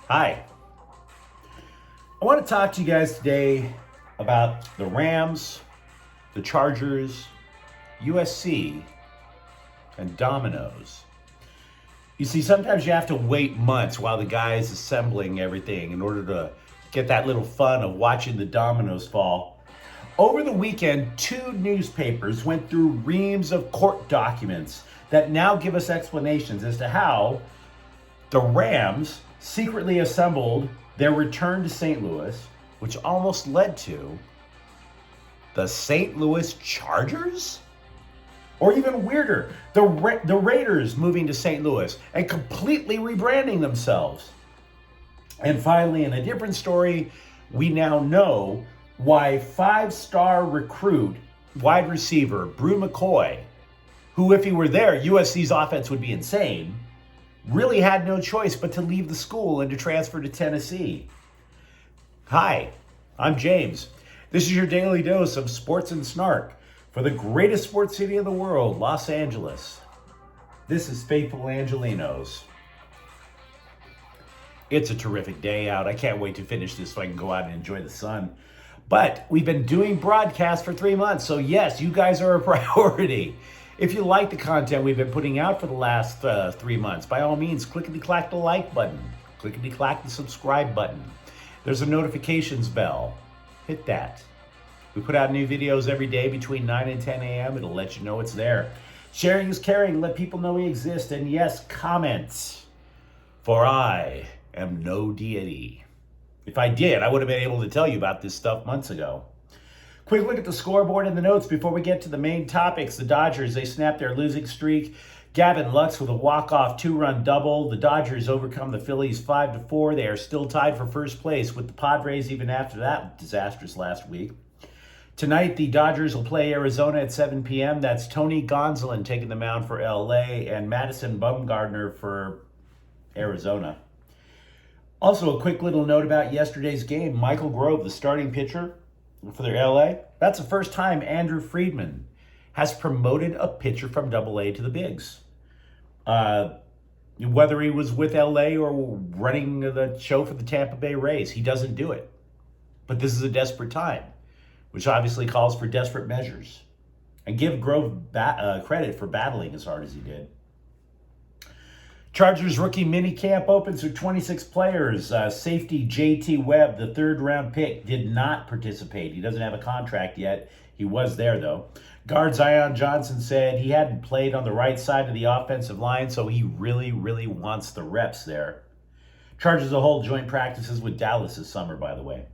Hi. I want to talk to you guys today about the Rams, the Chargers, USC, and Domino's. You see, sometimes you have to wait months while the guy is assembling everything in order to get that little fun of watching the dominoes fall. Over the weekend, two newspapers went through reams of court documents that now give us explanations as to how the Rams secretly assembled their return to St. Louis, which almost led to the St. Louis Chargers? Or even weirder, the Raiders moving to St. Louis and completely rebranding themselves. And finally, in a different story, we now know why five-star recruit wide receiver Bru McCoy, who if he were there, USC's offense would be insane, really had no choice but to leave the school and to transfer to Tennessee. Hi, I'm James. This is your daily dose of sports and snark for the greatest sports city in the world, Los Angeles. This is Faithful Angelenos. It's a terrific day out. I can't wait to finish this so I can go out and enjoy the sun. But we've been doing broadcasts for 3 months, so yes, you guys are a priority. If you like the content we've been putting out for the last 3 months, by all means, clickety-clack the like button. Clickety-clack the subscribe button. There's a notifications bell. Hit that. We put out new videos every day between 9 and 10 a.m. It'll let you know it's there. Sharing is caring. Let people know we exist. And yes, comments. For I am no deity. If I did, I would have been able to tell you about this stuff months ago. Quick look at the scoreboard and the notes before we get to the main topics. The Dodgers, they snapped their losing streak. Gavin Lux with a walk-off two-run double. The Dodgers overcome the Phillies 5-4. They are still tied for first place with the Padres even after that disastrous last week. Tonight, the Dodgers will play Arizona at 7 p.m. That's Tony Gonsolin taking the mound for L.A. and Madison Bumgarner for Arizona. Also, a quick little note about yesterday's game. Michael Grove, the starting pitcher for their LA. That's the first time Andrew Friedman has promoted a pitcher from AA to the bigs. Whether he was with LA or running the show for the Tampa Bay Rays, he doesn't do it. But this is a desperate time, which obviously calls for desperate measures. And give Grove credit for battling as hard as he did. Chargers rookie minicamp opens with 26 players. Safety JT Webb, the third-round pick, did not participate. He doesn't have a contract yet. He was there, though. Guard Zion Johnson said he hadn't played on the right side of the offensive line, so he really, really wants the reps there. Chargers will hold joint practices with Dallas this summer, by the way.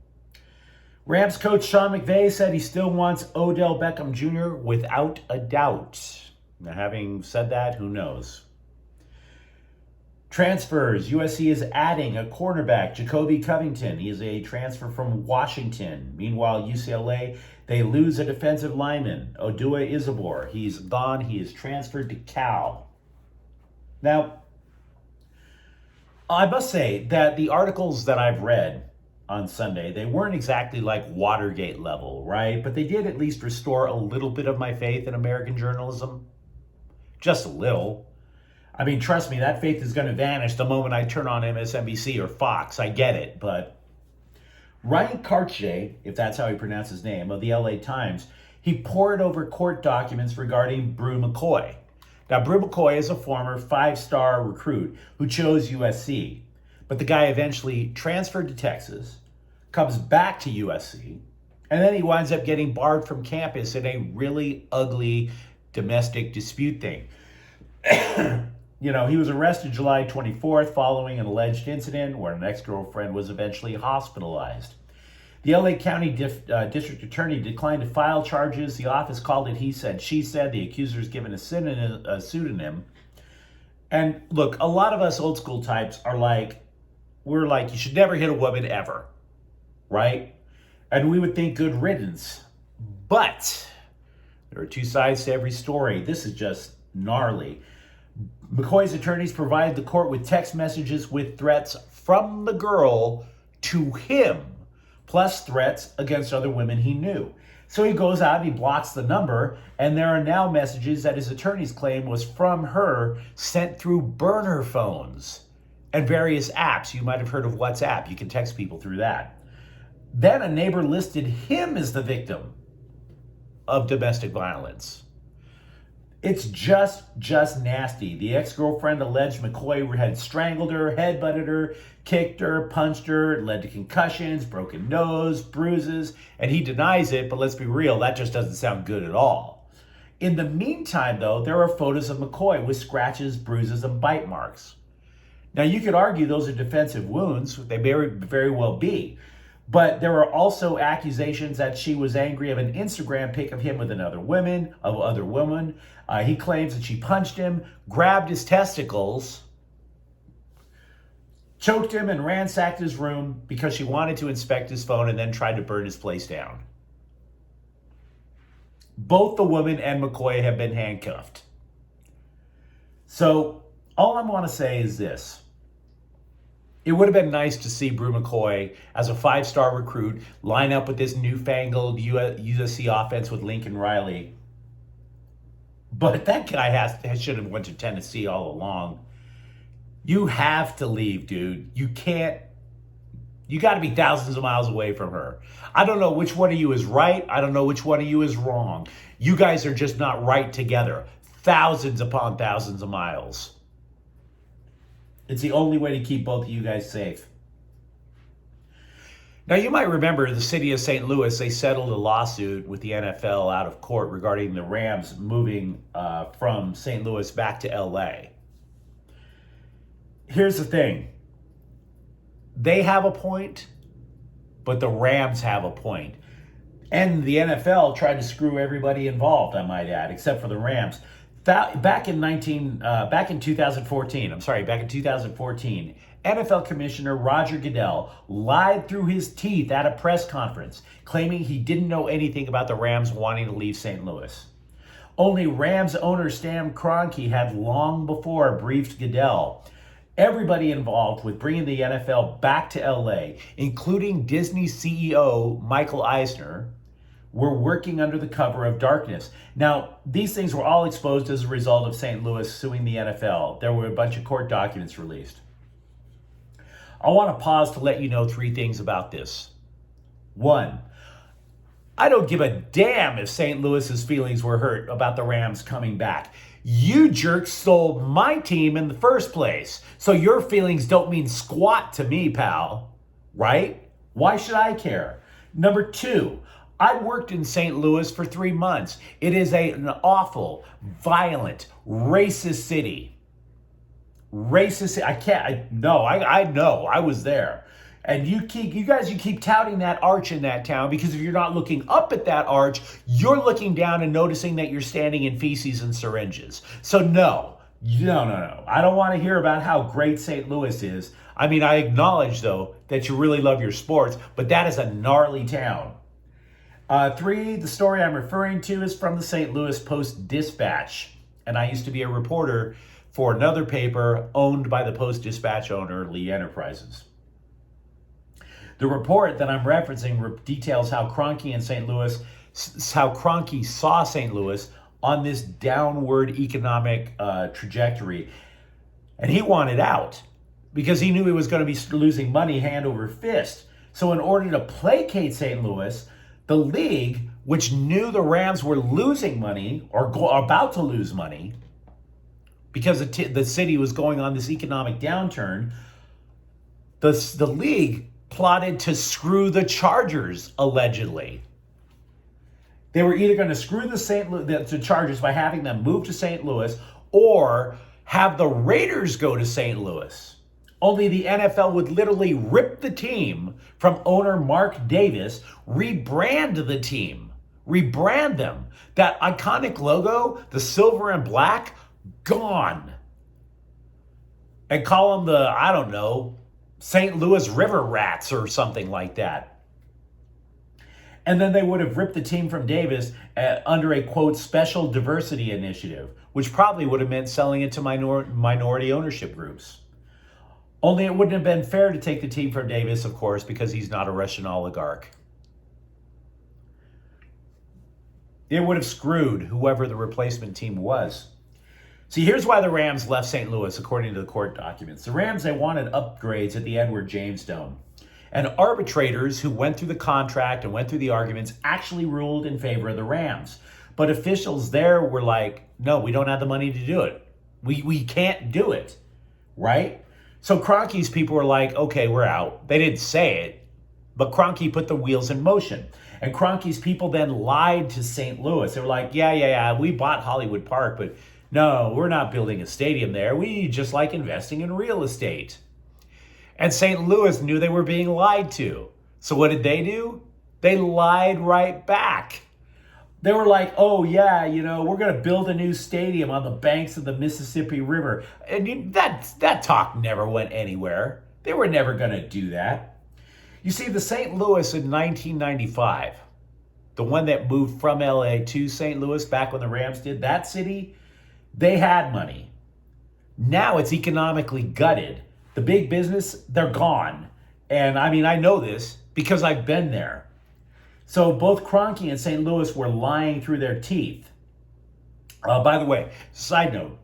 Rams coach Sean McVay said he still wants Odell Beckham Jr. without a doubt. Now, having said that, who knows? Transfers. USC is adding a cornerback, Jacoby Covington. He is a transfer from Washington. Meanwhile, UCLA, they lose a defensive lineman, Odua Isabor. He's gone. He is transferred to Cal. Now, I must say that the articles that I've read on Sunday, they weren't exactly like Watergate level, right? But they did at least restore a little bit of my faith in American journalism. Just a little. I mean, trust me, that faith is going to vanish the moment I turn on MSNBC or Fox. I get it, but Ryan Kartje, if that's how he pronounced his name, of the LA Times, he pored over court documents regarding Bru McCoy. Now, Bru McCoy is a former five-star recruit who chose USC, but the guy eventually transferred to Texas, comes back to USC, and then he winds up getting barred from campus in a really ugly domestic dispute thing. He was arrested July 24th following an alleged incident where an ex-girlfriend was eventually hospitalized. The LA County District Attorney declined to file charges. The office called it he said, she said. The accuser's given a pseudonym. And look, a lot of us old school types are we're like, you should never hit a woman ever, right? And we would think good riddance. But there are two sides to every story. This is just gnarly. McCoy's attorneys provided the court with text messages with threats from the girl to him, plus threats against other women he knew. So he goes out and he blocks the number, and there are now messages that his attorneys claim was from her sent through burner phones. and various apps. You might have heard of WhatsApp. You can text people through that. Then a neighbor listed him as the victim of domestic violence. It's just nasty. The ex-girlfriend alleged McCoy had strangled her, headbutted her, kicked her, punched her. It led to concussions, broken nose, bruises, and he denies it, but let's be real, that just doesn't sound good at all. In the meantime, though, there are photos of McCoy with scratches, bruises, and bite marks. Now, you could argue those are defensive wounds. They very well be. But there are also accusations that she was angry of an Instagram pic of him with other women. He claims that she punched him, grabbed his testicles, choked him, and ransacked his room because she wanted to inspect his phone and then tried to burn his place down. Both the woman and McCoy have been handcuffed. So all I want to say is this. It would have been nice to see Bru McCoy as a 5-star recruit line up with this newfangled USC offense with Lincoln Riley. But that guy should have went to Tennessee all along. You have to leave, dude. You can't. You got to be thousands of miles away from her. I don't know which one of you is right. I don't know which one of you is wrong. You guys are just not right together. Thousands upon thousands of miles. It's the only way to keep both of you guys safe. Now, you might remember the city of St. Louis, they settled a lawsuit with the NFL out of court regarding the Rams moving from St. Louis back to LA. Here's the thing. They have a point, but the Rams have a point. And the NFL tried to screw everybody involved, I might add, except for the Rams. Back in 2014, NFL Commissioner Roger Goodell lied through his teeth at a press conference, claiming he didn't know anything about the Rams wanting to leave St. Louis. Only Rams owner Stan Kroenke had long before briefed Goodell. Everybody involved with bringing the NFL back to LA, including Disney CEO Michael Eisner, were working under the cover of darkness. Now, these things were all exposed as a result of St. Louis suing the NFL. There were a bunch of court documents released. I want to pause to let you know 3 things about this. 1, I don't give a damn if St. Louis's feelings were hurt about the Rams coming back. You jerks stole my team in the first place, so your feelings don't mean squat to me, pal. Right? Why should I care? Number 2, I worked in St. Louis for 3 months. It is an awful, violent, racist city. I know, I was there. And you keep touting that arch in that town because if you're not looking up at that arch, you're looking down and noticing that you're standing in feces and syringes. So no. I don't want to hear about how great St. Louis is. I mean, I acknowledge, though, that you really love your sports, but that is a gnarly town. 3, the story I'm referring to is from the St. Louis Post-Dispatch. And I used to be a reporter for another paper owned by the Post-Dispatch owner, Lee Enterprises. The report that I'm referencing details how Kroenke saw St. Louis on this downward economic trajectory. And he wanted out because he knew he was going to be losing money hand over fist. So in order to placate St. Louis, the league, which knew the Rams were losing money or about to lose money because the city was going on this economic downturn, the league plotted to screw the Chargers, allegedly. They were either going to screw the Chargers by having them move to St. Louis or have the Raiders go to St. Louis. Only the NFL would literally rip the team from owner Mark Davis, rebrand the team, rebrand them. That iconic logo, the silver and black, gone. And call them the, St. Louis River Rats or something like that. And then they would have ripped the team from Davis under a, quote, special diversity initiative, which probably would have meant selling it to minority ownership groups. Only it wouldn't have been fair to take the team from Davis, of course, because he's not a Russian oligarch. It would have screwed whoever the replacement team was. See, here's why the Rams left St. Louis, according to the court documents. The Rams, they wanted upgrades at the Edward James Dome. And arbitrators who went through the contract and went through the arguments actually ruled in favor of the Rams. But officials there were like, no, we don't have the money to do it. We can't do it, right? So Kroenke's people were like, okay, we're out. They didn't say it, but Kroenke put the wheels in motion. And Kroenke's people then lied to St. Louis. They were like, yeah, we bought Hollywood Park, but no, we're not building a stadium there. We just like investing in real estate. And St. Louis knew they were being lied to. So what did they do? They lied right back. They were like, oh yeah, we're going to build a new stadium on the banks of the Mississippi River. And that talk never went anywhere. They were never going to do that. You see, the St. Louis in 1995, the one that moved from LA to St. Louis back when the Rams did, that city, they had money. Now it's economically gutted. The big business, they're gone. And I know this because I've been there. So both Kroenke and St. Louis were lying through their teeth. By the way, side note,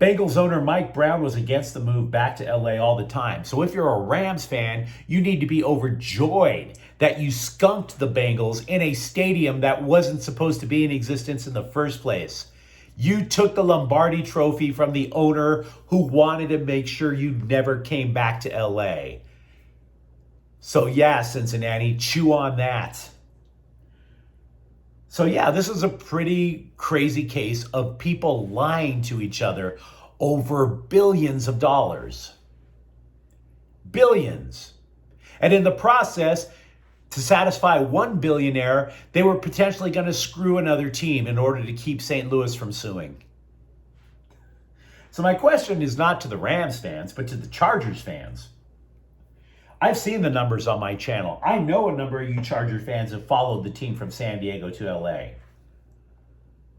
Bengals owner Mike Brown was against the move back to LA all the time. So if you're a Rams fan, you need to be overjoyed that you skunked the Bengals in a stadium that wasn't supposed to be in existence in the first place. You took the Lombardi trophy from the owner who wanted to make sure you never came back to LA. So yeah, Cincinnati, chew on that. So yeah, this is a pretty crazy case of people lying to each other over billions of dollars. Billions. And in the process, to satisfy one billionaire, they were potentially going to screw another team in order to keep St. Louis from suing. So my question is not to the Rams fans, but to the Chargers fans. I've seen the numbers on my channel. I know a number of you Charger fans have followed the team from San Diego to LA.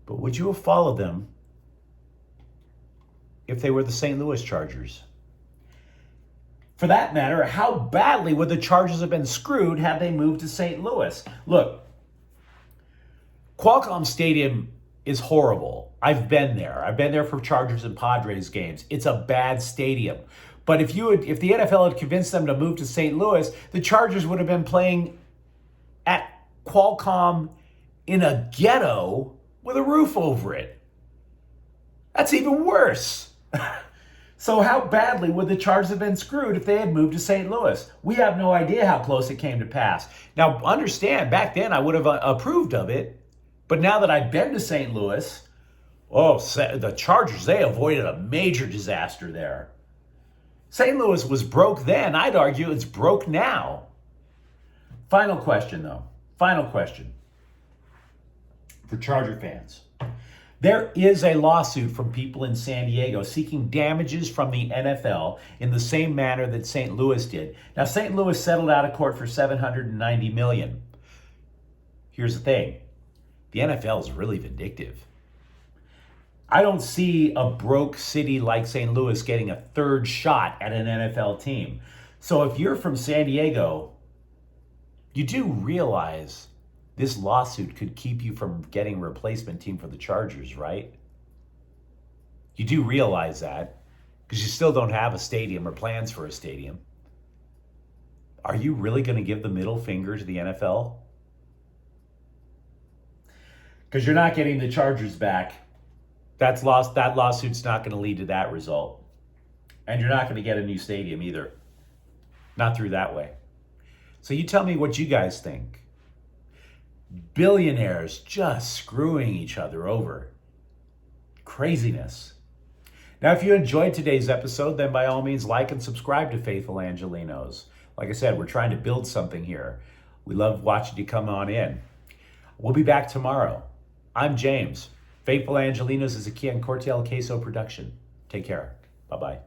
But would you have followed them if they were the St. Louis Chargers? For that matter, how badly would the Chargers have been screwed had they moved to St. Louis? Look, Qualcomm Stadium is horrible. I've been there. I've been there for Chargers and Padres games. It's a bad stadium. But if the NFL had convinced them to move to St. Louis, the Chargers would have been playing at Qualcomm in a ghetto with a roof over it. That's even worse. So how badly would the Chargers have been screwed if they had moved to St. Louis? We have no idea how close it came to pass. Now, understand, back then I would have approved of it. But now that I've been to St. Louis, the Chargers, they avoided a major disaster there. St. Louis was broke then. I'd argue it's broke now. Final question, though. Final question for Charger fans. There is a lawsuit from people in San Diego seeking damages from the NFL in the same manner that St. Louis did. Now, St. Louis settled out of court for $790 million. Here's the thing. The NFL is really vindictive. I don't see a broke city like St. Louis getting a third shot at an NFL team. So if you're from San Diego, you do realize this lawsuit could keep you from getting a replacement team for the Chargers, right? You do realize that because you still don't have a stadium or plans for a stadium. Are you really going to give the middle finger to the NFL? Because you're not getting the Chargers back. That lawsuit's not going to lead to that result. And you're not going to get a new stadium either. Not through that way. So you tell me what you guys think. Billionaires just screwing each other over. Craziness. Now, if you enjoyed today's episode, then by all means, like and subscribe to Faithful Angelenos. Like I said, we're trying to build something here. We love watching you come on in. We'll be back tomorrow. I'm James. Faithful Angelenos is a Kian Cortel Queso production. Take care. Bye-bye.